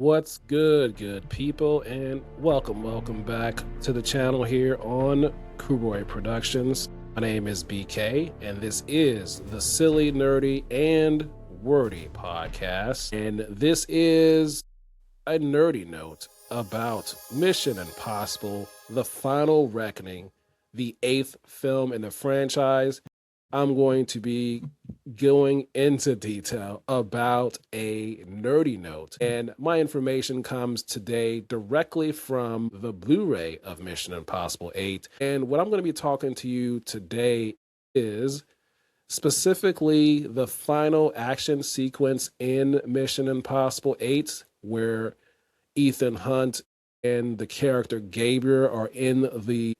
What's good people, and welcome back to the channel here on Kuroy Productions. My name is BK, and this is the Silly, Nerdy, and Wordy podcast. And this is a nerdy note about Mission Impossible: The Final Reckoning, the 8th film in the franchise. I'm going to be going into detail about a nerdy note. And my information comes today directly from the Blu-ray of Mission Impossible 8. And what I'm going to be talking to you today is specifically the final action sequence in Mission Impossible 8, where Ethan Hunt and the character Gabriel are in the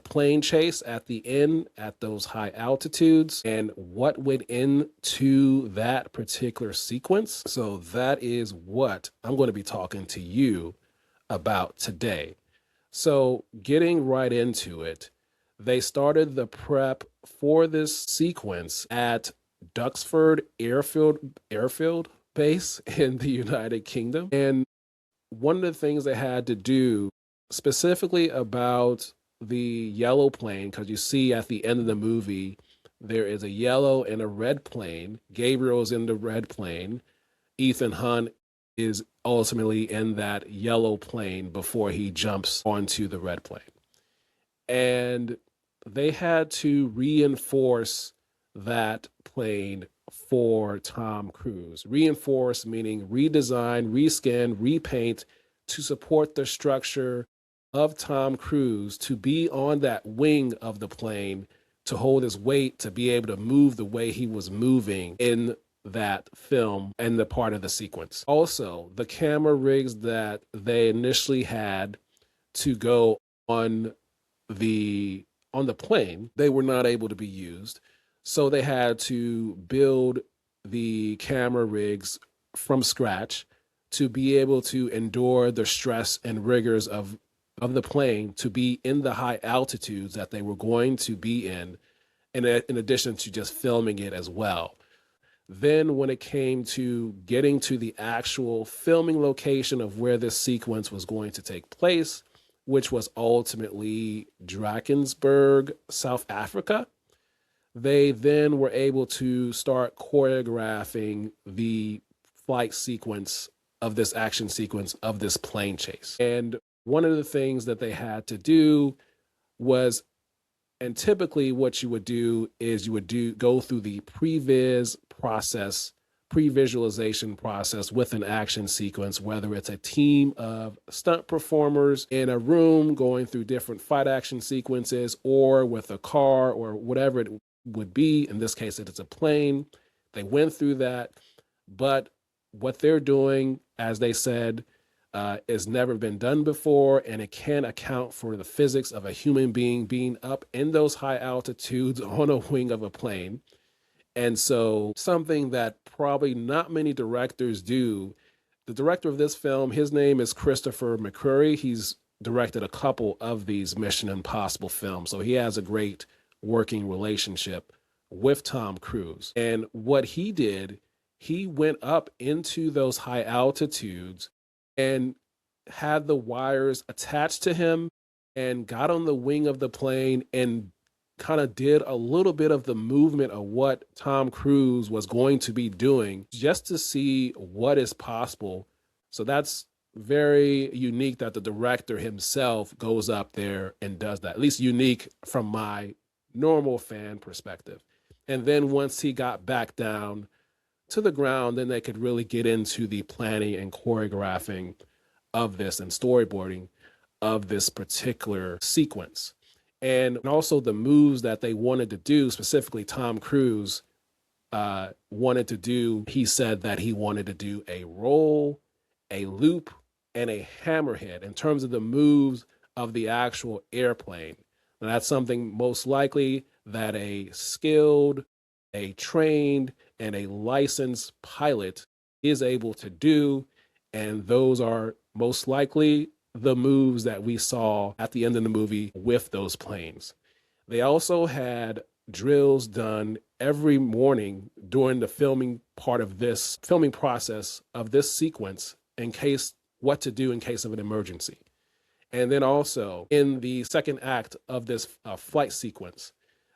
plane chase at the end at those high altitudes, and what went into that particular sequence. So that is what I'm going to be talking to you about today. So getting right into it, they started the prep for this sequence at Duxford Airfield base in the United Kingdom. And one of the things they had to do specifically about the yellow plane, because you see at the end of the movie, there is a yellow and a red plane. Gabriel's in the red plane. Ethan Hunt is ultimately in that yellow plane before he jumps onto the red plane. And they had to reinforce that plane for Tom Cruise. Reinforce meaning redesign, reskin, repaint to support the structure of Tom Cruise to be on that wing of the plane, to hold his weight, to be able to move the way he was moving in that film and the part of the sequence. Also, the camera rigs that they initially had to go on the plane, they were not able to be used. So they had to build the camera rigs from scratch to be able to endure the stress and rigors of the plane, to be in the high altitudes that they were going to be in addition to just filming it as well. Then when it came to getting to the actual filming location of where this sequence was going to take place, which was ultimately Drakensberg, South Africa, they then were able to start choreographing the flight sequence of this action sequence of this plane chase. And one of the things that they had to do was, and typically what you would do is you would go through the pre-visualization process with an action sequence, whether it's a team of stunt performers in a room going through different fight action sequences, or with a car or whatever it would be. In this case, it's a plane. They went through that, but what they're doing, as they said, has never been done before, and it can't account for the physics of a human being up in those high altitudes on a wing of a plane. And so something that probably not many directors do. The director of this film, his name is Christopher McQuarrie. He's directed a couple of these Mission Impossible films, so he has a great working relationship with Tom Cruise. And what he did, he went up into those high altitudes and had the wires attached to him and got on the wing of the plane and kind of did a little bit of the movement of what Tom Cruise was going to be doing, just to see what is possible. So that's very unique that the director himself goes up there and does that, at least unique from my normal fan perspective. And then once he got back down to the ground, then they could really get into the planning and choreographing of this and storyboarding of this particular sequence. And also the moves that they wanted to do, specifically Tom Cruise wanted to do, he said that he wanted to do a roll, a loop, and a hammerhead in terms of the moves of the actual airplane. And that's something most likely that a skilled, a trained, and a licensed pilot is able to do. And those are most likely the moves that we saw at the end of the movie with those planes. They also had drills done every morning during the filming part of this filming process of this sequence, in case what to do in case of an emergency. And then also in the second act of this flight sequence,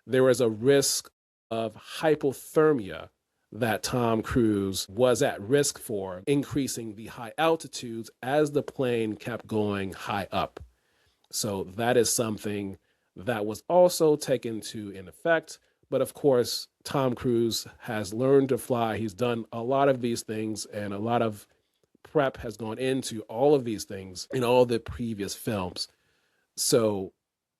there was a risk of hypothermia that Tom Cruise was at risk for, increasing the high altitudes as the plane kept going high up. So that is something that was also taken in effect. But of course, Tom Cruise has learned to fly. He's done a lot of these things, and a lot of prep has gone into all of these things in all the previous films. So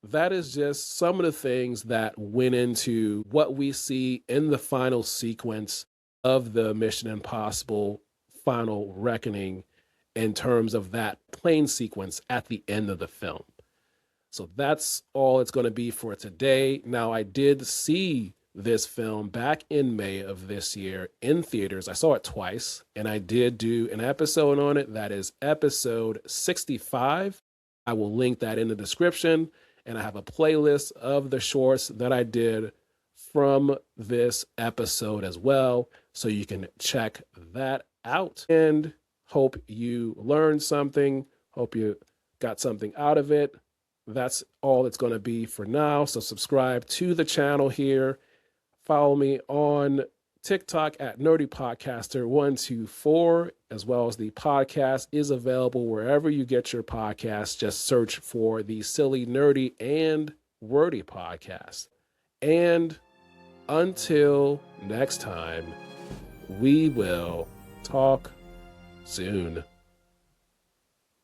that is just some of the things that went into what we see in the final sequence of the Mission Impossible Final Reckoning in terms of that plane sequence at the end of the film. So that's all it's going to be for today. Now, I did see this film back in May of this year in theaters. I saw it twice, and I did do an episode on it. That is episode 65. I will link that in the description, and I have a playlist of the shorts that I did from this episode as well, so you can check that out. And hope you learned something. Hope you got something out of it. That's all it's going to be for now. So subscribe to the channel here. Follow me on TikTok at NerdyPodcaster124, as well as the podcast is available wherever you get your podcasts. Just search for the Silly, Nerdy, and Wordy podcast. And until next time, we will talk soon.